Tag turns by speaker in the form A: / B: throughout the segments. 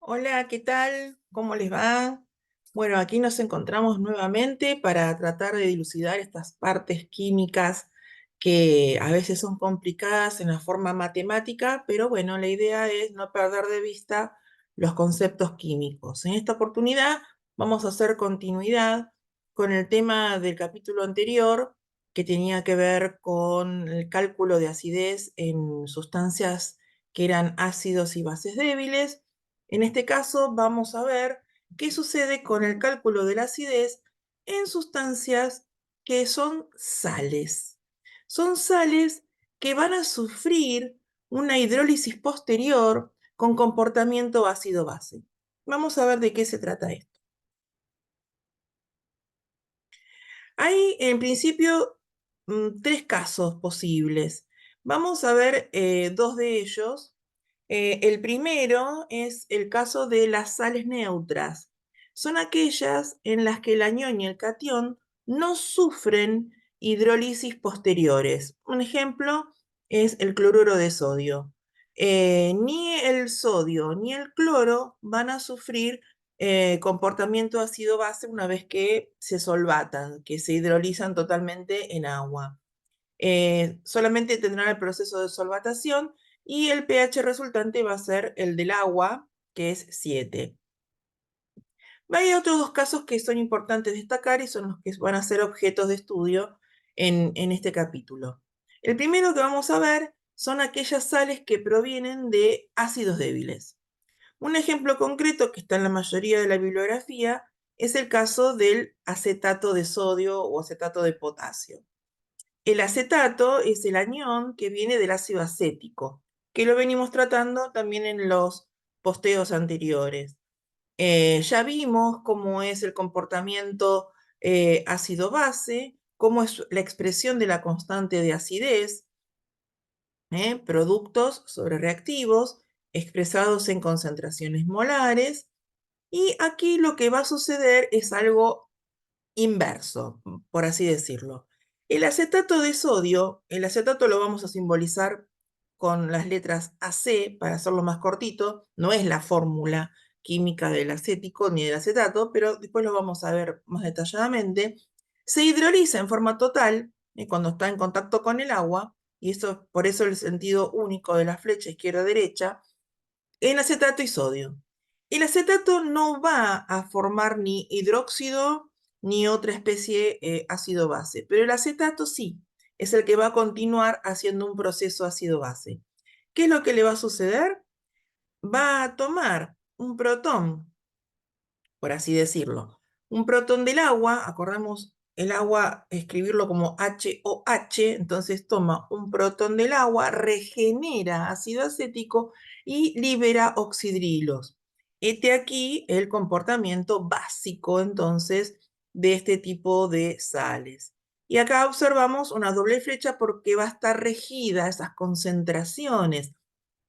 A: Hola, ¿qué tal? ¿Cómo les va? Bueno, aquí nos encontramos nuevamente para tratar de dilucidar estas partes químicas que a veces son complicadas en la forma matemática, pero bueno, la idea es no perder de vista los conceptos químicos. En esta oportunidad vamos a hacer continuidad con el tema del capítulo anterior que tenía que ver con el cálculo de acidez en sustancias que eran ácidos y bases débiles. En este caso vamos a ver qué sucede con el cálculo de la acidez en sustancias que son sales. Son sales que van a sufrir una hidrólisis posterior con comportamiento ácido-base. Vamos a ver de qué se trata esto. Hay en principio tres casos posibles. Vamos a ver dos de ellos. El primero es el caso de las sales neutras. Son aquellas en las que el anión y el catión no sufren hidrólisis posteriores. Un ejemplo es el cloruro de sodio. Ni el sodio ni el cloro van a sufrir comportamiento ácido-base una vez que se solvatan, que se hidrolizan totalmente en agua. Solamente tendrán el proceso de solvatación y el pH resultante va a ser el del agua, que es 7. Hay otros dos casos que son importantes destacar y son los que van a ser objetos de estudio en este capítulo. El primero que vamos a ver son aquellas sales que provienen de ácidos débiles. Un ejemplo concreto que está en la mayoría de la bibliografía es el caso del acetato de sodio o acetato de potasio. El acetato es el anión que viene del ácido acético, que lo venimos tratando también en los posteos anteriores. Ya vimos cómo es el comportamiento ácido-base, cómo es la expresión de la constante de acidez, productos sobre reactivos expresados en concentraciones molares. Y aquí lo que va a suceder es algo inverso, por así decirlo. El acetato de sodio, el acetato lo vamos a simbolizar con las letras AC para hacerlo más cortito, no es la fórmula química del acético ni del acetato, pero después lo vamos a ver más detalladamente. Se hidroliza en forma total cuando está en contacto con el agua, y eso, por eso el sentido único de la flecha izquierda-derecha, en acetato y sodio. El acetato no va a formar ni hidróxido ni otra especie ácido-base, pero el acetato sí, es el que va a continuar haciendo un proceso ácido-base. ¿Qué es lo que le va a suceder? Va a tomar un protón, por así decirlo, un protón del agua, acordamos el agua, escribirlo como HOH, entonces toma un protón del agua, regenera ácido acético y libera oxidrilos. Este aquí el comportamiento básico entonces de este tipo de sales. Y acá observamos una doble flecha porque va a estar regida esas concentraciones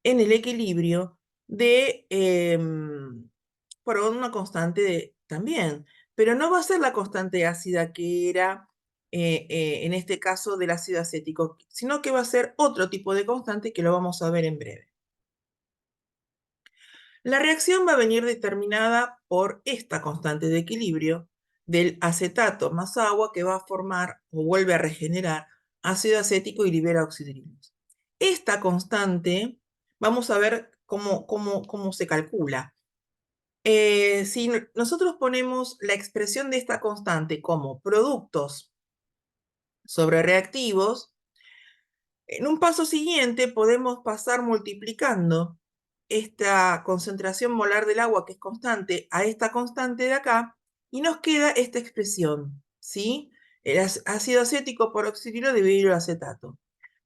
A: en el equilibrio de por una constante también, pero no va a ser la constante ácida que era en este caso del ácido acético, sino que va a ser otro tipo de constante que lo vamos a ver en breve. La reacción va a venir determinada por esta constante de equilibrio del acetato más agua que va a formar o vuelve a regenerar ácido acético y libera oxidrilos. Esta constante, vamos a ver cómo se calcula. Si nosotros ponemos la expresión de esta constante como productos sobre reactivos, en un paso siguiente podemos pasar multiplicando esta concentración molar del agua, que es constante, a esta constante de acá, y nos queda esta expresión, ¿sí? El ácido acético por oxidilo dividido el acetato.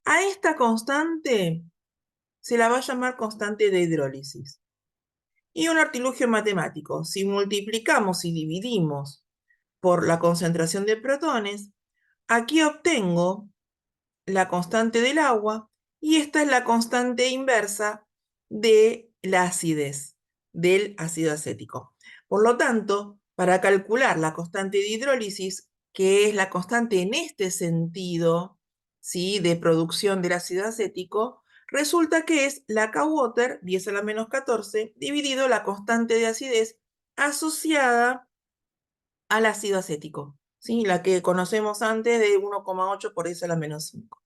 A: A esta constante se la va a llamar constante de hidrólisis. Y un artilugio matemático, si multiplicamos y dividimos por la concentración de protones, aquí obtengo la constante del agua y esta es la constante inversa de la acidez del ácido acético. Por lo tanto, para calcular la constante de hidrólisis, que es la constante en este sentido, ¿sí?, de producción del ácido acético, Resulta que es la K-Water, 10 a la menos 14, dividido la constante de acidez asociada al ácido acético, ¿sí? La que conocemos antes de 1,8 por 10 a la menos 5.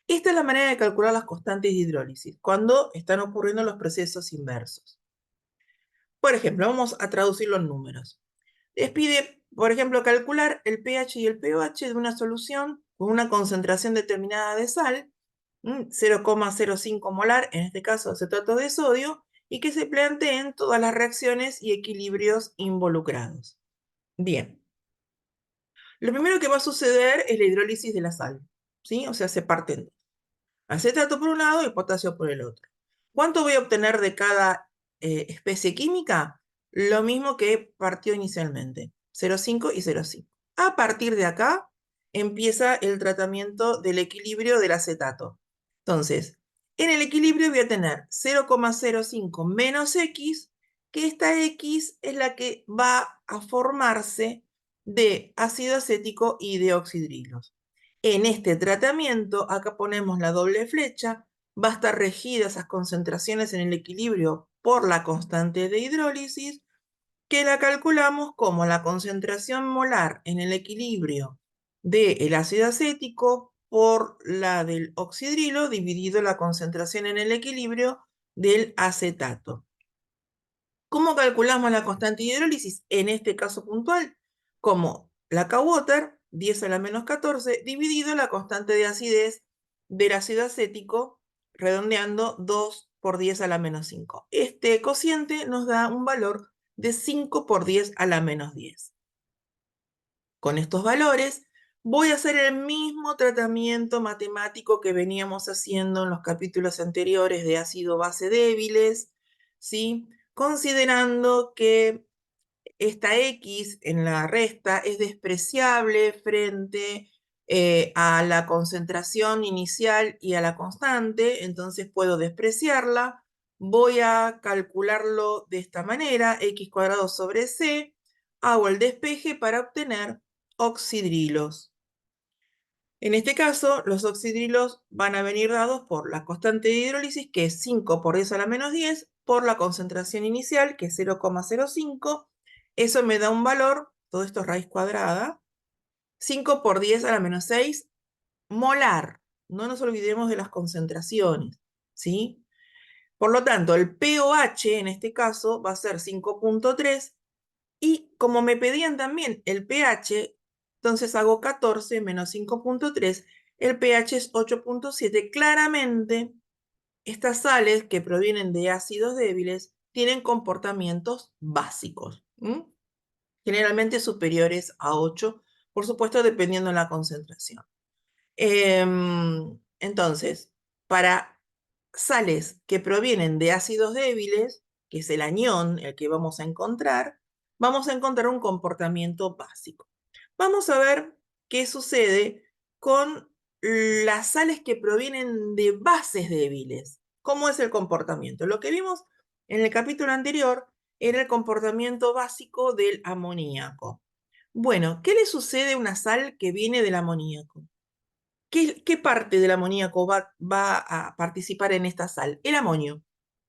A: Esta es la manera de calcular las constantes de hidrólisis, cuando están ocurriendo los procesos inversos. Por ejemplo, vamos a traducir los números. Les pide, por ejemplo, calcular el pH y el pOH de una solución con una concentración determinada de sal, 0,05 molar, en este caso acetato de sodio, y que se planteen todas las reacciones y equilibrios involucrados. Bien, lo primero que va a suceder es la hidrólisis de la sal, ¿sí? O sea, se parten acetato por un lado y potasio por el otro. ¿Cuánto voy a obtener de cada especie química? Lo mismo que partió inicialmente, 0,5 y 0,5. A partir de acá empieza el tratamiento del equilibrio del acetato. Entonces, en el equilibrio voy a tener 0,05 menos X, que esta X es la que va a formarse de ácido acético y de oxidrilos. En este tratamiento, acá ponemos la doble flecha, va a estar regida esas concentraciones en el equilibrio por la constante de hidrólisis, que la calculamos como la concentración molar en el equilibrio del ácido acético por la del oxidrilo dividido la concentración en el equilibrio del acetato. ¿Cómo calculamos la constante de hidrólisis? En este caso puntual, como la K-Water, 10 a la menos 14, dividido la constante de acidez del ácido acético, redondeando 2 por 10 a la menos 5. Este cociente nos da un valor de 5 por 10 a la menos 10. Con estos valores voy a hacer el mismo tratamiento matemático que veníamos haciendo en los capítulos anteriores de ácido-base débiles, ¿sí? Considerando que esta X en la resta es despreciable frente a la concentración inicial y a la constante, entonces puedo despreciarla. Voy a calcularlo de esta manera, x cuadrado sobre c, hago el despeje para obtener oxidrilos. En este caso, los oxidrilos van a venir dados por la constante de hidrólisis, que es 5 por 10 a la menos 10, por la concentración inicial, que es 0,05. Eso me da un valor, todo esto es raíz cuadrada, 5 por 10 a la menos 6 molar. No nos olvidemos de las concentraciones, ¿sí? Por lo tanto, el pOH en este caso va a ser 5,3, y como me pedían también el pH, entonces hago 14 menos 5,3, el pH es 8,7. Claramente, estas sales que provienen de ácidos débiles tienen comportamientos básicos, generalmente superiores a 8, por supuesto, dependiendo de la concentración. Entonces, para sales que provienen de ácidos débiles, que es el anión, el que vamos a encontrar un comportamiento básico. Vamos a ver qué sucede con las sales que provienen de bases débiles. ¿Cómo es el comportamiento? Lo que vimos en el capítulo anterior era el comportamiento básico del amoníaco. Bueno, ¿qué le sucede a una sal que viene del amoníaco? ¿Qué parte del amoníaco va a participar en esta sal? El amonio,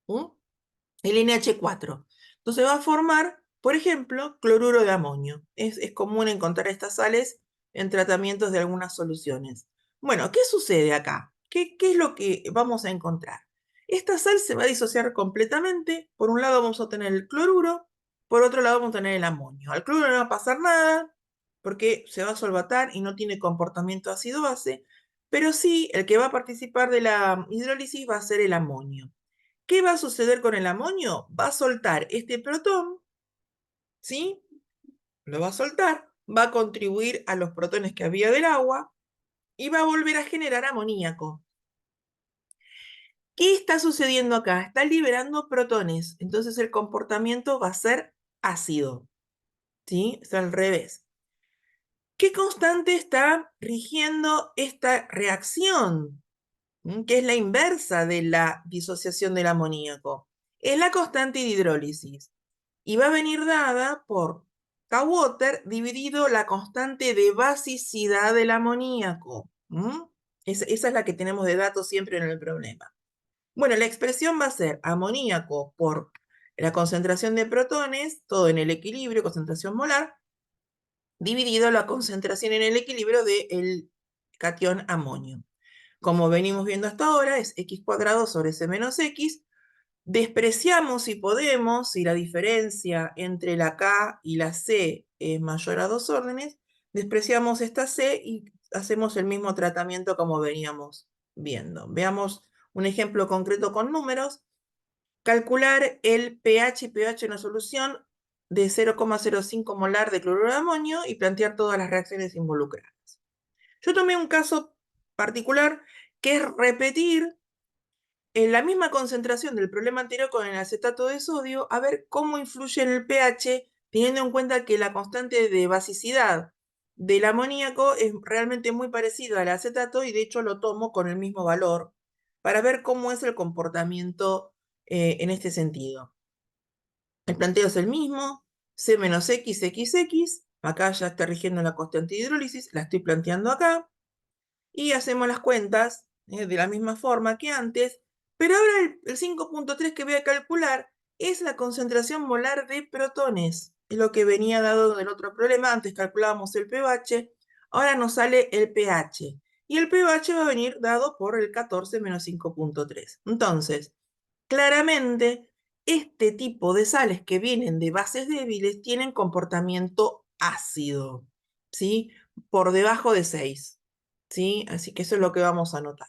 A: el NH4. Entonces va a formar, por ejemplo, cloruro de amonio. Es común encontrar estas sales en tratamientos de algunas soluciones. Bueno, ¿qué sucede acá? ¿Qué es lo que vamos a encontrar? Esta sal se va a disociar completamente. Por un lado vamos a tener el cloruro, por otro lado vamos a tener el amonio. Al cloruro no va a pasar nada porque se va a solvatar y no tiene comportamiento ácido-base, pero sí el que va a participar de la hidrólisis va a ser el amonio. ¿Qué va a suceder con el amonio? Va a soltar este protón, ¿sí? Lo va a soltar, va a contribuir a los protones que había del agua y va a volver a generar amoníaco. ¿Qué está sucediendo acá? Está liberando protones, entonces el comportamiento va a ser ácido, ¿sí? Es al revés. ¿Qué constante está rigiendo esta reacción? Que es la inversa de la disociación del amoníaco. Es la constante de hidrólisis. Y va a venir dada por K-Water dividido la constante de basicidad del amoníaco. Esa es la que tenemos de datos siempre en el problema. Bueno, la expresión va a ser amoníaco por la concentración de protones, todo en el equilibrio, concentración molar, dividido la concentración en el equilibrio del catión amonio. Como venimos viendo hasta ahora, es x cuadrado sobre c menos x. Despreciamos si podemos, si la diferencia entre la K y la C es mayor a 2 órdenes, despreciamos esta C y hacemos el mismo tratamiento como veníamos viendo. Veamos un ejemplo concreto con números. Calcular el pH y pH en una solución de 0,05 molar de cloruro de amonio y plantear todas las reacciones involucradas. Yo tomé un caso particular que es repetir en la misma concentración del problema anterior con el acetato de sodio, a ver cómo influye en el pH, teniendo en cuenta que la constante de basicidad del amoníaco es realmente muy parecida al acetato y de hecho lo tomo con el mismo valor para ver cómo es el comportamiento en este sentido. El planteo es el mismo, C menos X, XX, acá ya está rigiendo la constante de hidrólisis, la estoy planteando acá, y hacemos las cuentas de la misma forma que antes, pero ahora el 5.3 que voy a calcular es la concentración molar de protones, es lo que venía dado en el otro problema, antes calculábamos el pH, ahora nos sale el pH, y el pH va a venir dado por el 14 menos 5.3. Entonces, claramente, este tipo de sales que vienen de bases débiles tienen comportamiento ácido, ¿sí? Por debajo de 6. ¿Sí? Así que eso es lo que vamos a anotar.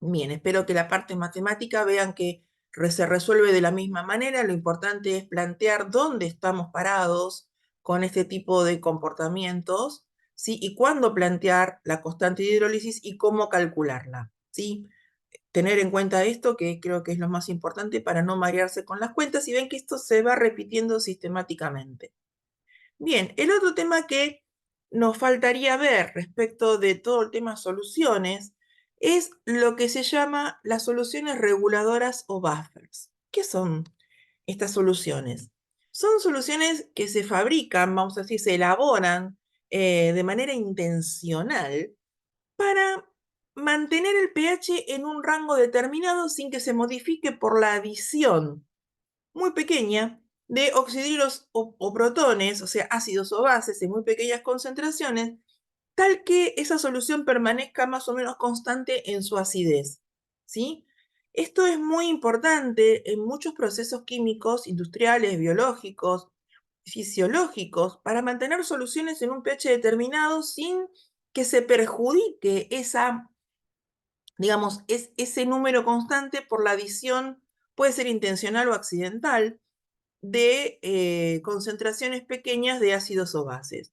A: Bien, espero que la parte matemática vean que se resuelve de la misma manera. Lo importante es plantear dónde estamos parados con este tipo de comportamientos, ¿sí? Y cuándo plantear la constante de hidrólisis y cómo calcularla, ¿sí? Tener en cuenta esto, que creo que es lo más importante para no marearse con las cuentas y ven que esto se va repitiendo sistemáticamente. Bien, el otro tema que nos faltaría ver respecto de todo el tema soluciones es lo que se llama las soluciones reguladoras o buffers. ¿Qué son estas soluciones? Son soluciones que se fabrican, vamos a decir, se elaboran de manera intencional para mantener el pH en un rango determinado sin que se modifique por la adición muy pequeña de oxidrilos o protones, o sea, ácidos o bases en muy pequeñas concentraciones, tal que esa solución permanezca más o menos constante en su acidez, ¿sí? Esto es muy importante en muchos procesos químicos, industriales, biológicos, fisiológicos, para mantener soluciones en un pH determinado sin que se perjudique esa, digamos, ese número constante por la adición, puede ser intencional o accidental, de concentraciones pequeñas de ácidos o bases.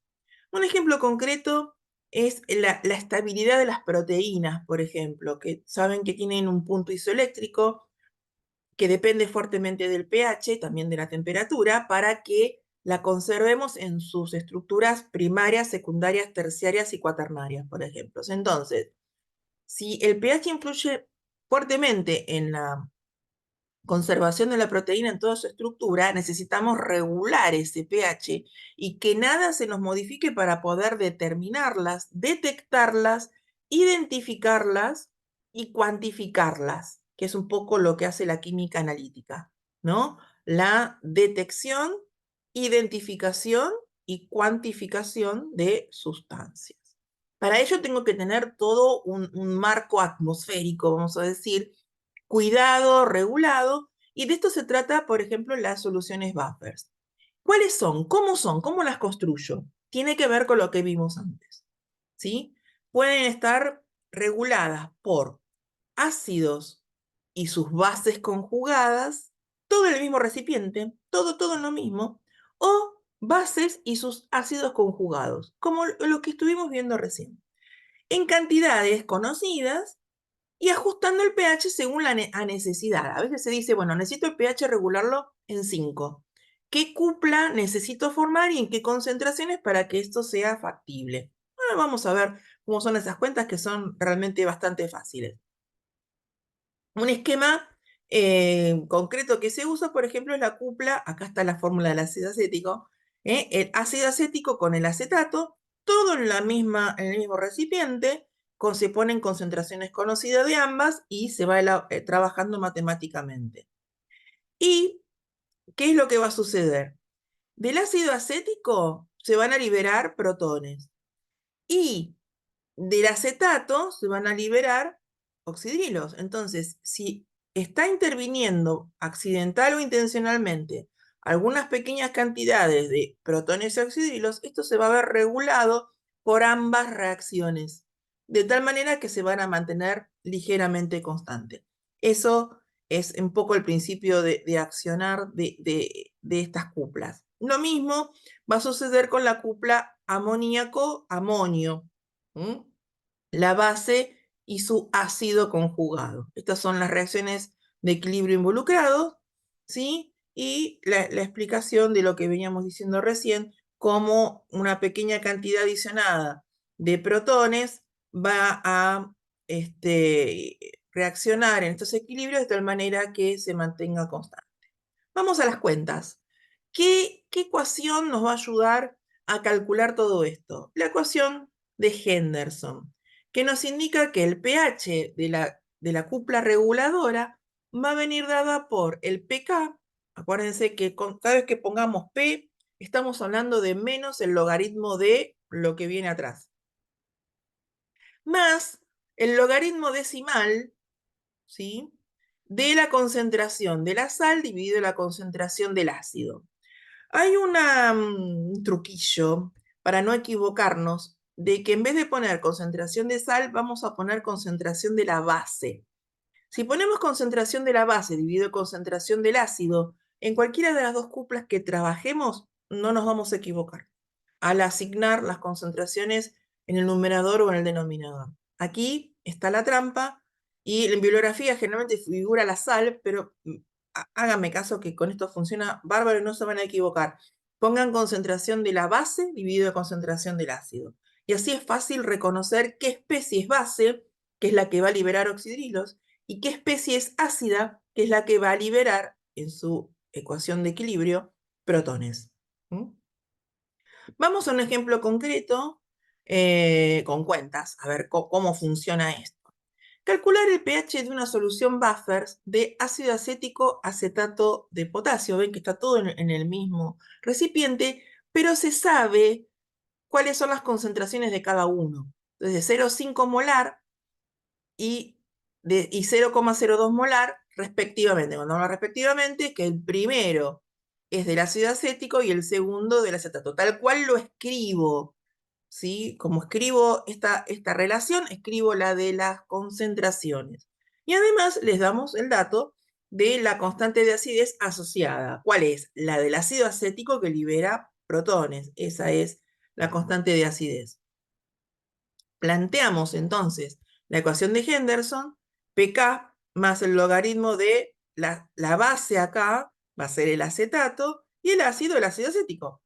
A: Un ejemplo concreto es la estabilidad de las proteínas, por ejemplo, que saben que tienen un punto isoeléctrico que depende fuertemente del pH, también de la temperatura, para que la conservemos en sus estructuras primarias, secundarias, terciarias y cuaternarias, por ejemplo. Entonces, si el pH influye fuertemente en la conservación de la proteína en toda su estructura, necesitamos regular ese pH y que nada se nos modifique para poder determinarlas, detectarlas, identificarlas y cuantificarlas, que es un poco lo que hace la química analítica, ¿no? La detección, identificación y cuantificación de sustancias. Para ello tengo que tener todo un marco atmosférico, vamos a decir, cuidado, regulado, y de esto se trata, por ejemplo, las soluciones buffers. ¿Cuáles son? ¿Cómo son? ¿Cómo las construyo? Tiene que ver con lo que vimos antes, ¿sí? Pueden estar reguladas por ácidos y sus bases conjugadas, todo en el mismo recipiente, todo en lo mismo, o bases y sus ácidos conjugados, como lo que estuvimos viendo recién, en cantidades conocidas y ajustando el pH según la a necesidad. A veces se dice, bueno, necesito el pH regularlo en 5. ¿Qué cupla necesito formar y en qué concentraciones para que esto sea factible? Ahora vamos a ver cómo son esas cuentas que son realmente bastante fáciles. Un esquema concreto que se usa, por ejemplo, es la cupla. Acá está la fórmula del ácido acético. El ácido acético con el acetato, todo en el mismo recipiente, se ponen concentraciones conocidas de ambas y se va trabajando matemáticamente. ¿Y qué es lo que va a suceder? Del ácido acético se van a liberar protones y del acetato se van a liberar oxidrilos. Entonces, si está interviniendo accidental o intencionalmente algunas pequeñas cantidades de protones y oxidrilos, esto se va a ver regulado por ambas reacciones, de tal manera que se van a mantener ligeramente constantes. Eso es un poco el principio de accionar de estas cuplas. Lo mismo va a suceder con la cupla amoníaco-amonio. La base y su ácido conjugado. Estas son las reacciones de equilibrio involucrados, ¿sí? Y la explicación de lo que veníamos diciendo recién, cómo una pequeña cantidad adicionada de protones va a reaccionar en estos equilibrios de tal manera que se mantenga constante. Vamos a las cuentas. ¿Qué ecuación nos va a ayudar a calcular todo esto? La ecuación de Henderson, que nos indica que el pH de la cupla reguladora va a venir dada por el pK. Acuérdense que cada vez que pongamos P, estamos hablando de menos el logaritmo de lo que viene atrás, más el logaritmo decimal, ¿sí?, de la concentración de la sal dividido la concentración del ácido. Hay un truquillo para no equivocarnos de que en vez de poner concentración de sal, vamos a poner concentración de la base. Si ponemos concentración de la base dividido concentración del ácido, en cualquiera de las dos cuplas que trabajemos, no nos vamos a equivocar al asignar las concentraciones en el numerador o en el denominador. Aquí está la trampa y en bibliografía generalmente figura la sal, pero háganme caso que con esto funciona bárbaro y no se van a equivocar. Pongan concentración de la base dividido concentración del ácido. Y así es fácil reconocer qué especie es base, que es la que va a liberar oxidrilos, y qué especie es ácida, que es la que va a liberar en su ecuación de equilibrio protones. Vamos a un ejemplo concreto con cuentas, a ver cómo funciona esto. Calcular el pH de una solución buffers de ácido acético acetato de potasio. Ven que está todo en el mismo recipiente, pero se sabe cuáles son las concentraciones de cada uno. Entonces, de 0,5 molar y 0,02 molar respectivamente. Cuando hablo respectivamente, que el primero es del ácido acético y el segundo del acetato. Tal cual lo escribo, ¿sí? Como escribo esta relación, escribo la de las concentraciones. Y además les damos el dato de la constante de acidez asociada. ¿Cuál es? La del ácido acético que libera protones. Esa es la constante de acidez. Planteamos entonces la ecuación de Henderson, pK más el logaritmo de la base acá, va a ser el acetato, y el ácido acético.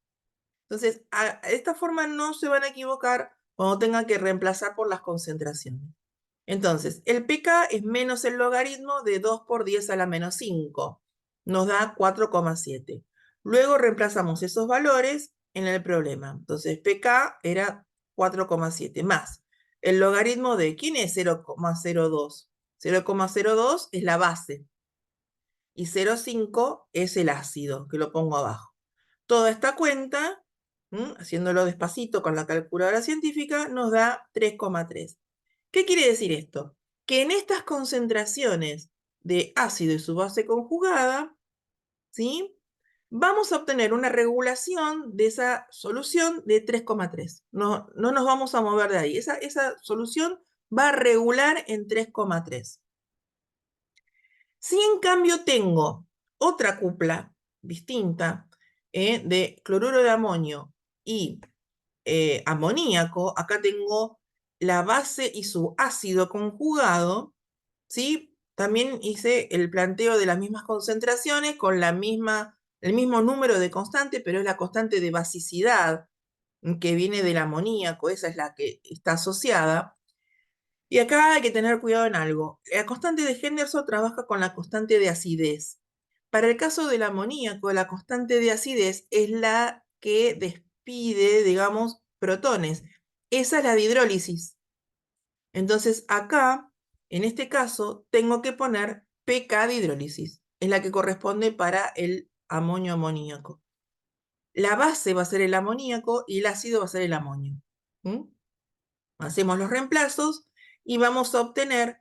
A: Entonces, de esta forma no se van a equivocar cuando tengan que reemplazar por las concentraciones. Entonces, el pK es menos el logaritmo de 2 por 10 a la menos 5. Nos da 4,7. Luego reemplazamos esos valores en el problema. Entonces, pK era 4,7 más el logaritmo de, ¿quién es 0,02? 0,02 es la base y 0,5 es el ácido, que lo pongo abajo. Toda esta cuenta, haciéndolo despacito con la calculadora científica, nos da 3,3. ¿Qué quiere decir esto? Que en estas concentraciones de ácido y su base conjugada, ¿sí?, vamos a obtener una regulación de esa solución de 3,3. No nos vamos a mover de ahí. Esa solución va a regular en 3,3. Si en cambio tengo otra cupla distinta de cloruro de amonio y amoníaco, acá tengo la base y su ácido conjugado, ¿sí? También hice el planteo de las mismas concentraciones con el mismo número de constante, pero es la constante de basicidad que viene del amoníaco, esa es la que está asociada. Y acá hay que tener cuidado en algo. La constante de Henderson trabaja con la constante de acidez. Para el caso del amoníaco, la constante de acidez es la que despide, digamos, protones. Esa es la de hidrólisis. Entonces acá, en este caso, tengo que poner pK de hidrólisis. Es la que corresponde para el amonio amoníaco. La base va a ser el amoníaco y el ácido va a ser el amonio. ¿Mm? Hacemos los reemplazos y vamos a obtener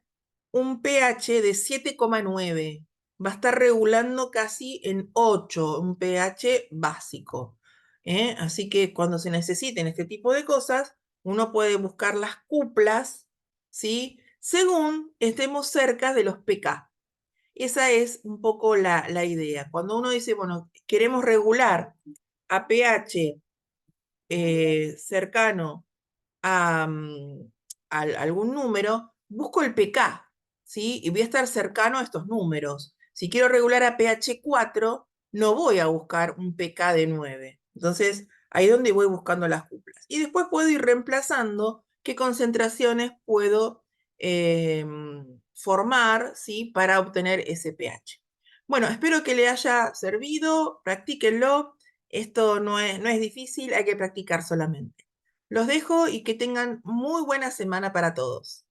A: un pH de 7,9. Va a estar regulando casi en 8, un pH básico. Así que cuando se necesiten este tipo de cosas, uno puede buscar las cuplas, ¿sí? Según estemos cerca de los pK. Esa es un poco la idea. Cuando uno dice, bueno, queremos regular a pH cercano a, algún número, busco el pK, ¿sí? Y voy a estar cercano a estos números. Si quiero regular a pH 4, no voy a buscar un pK de 9. Entonces, ahí es donde voy buscando las cuplas. Y después puedo ir reemplazando qué concentraciones puedo eh, formar, ¿sí? Para obtener ese pH. Bueno, espero que le haya servido, practíquenlo. Esto no es difícil, hay que practicar solamente. Los dejo y que tengan muy buena semana para todos.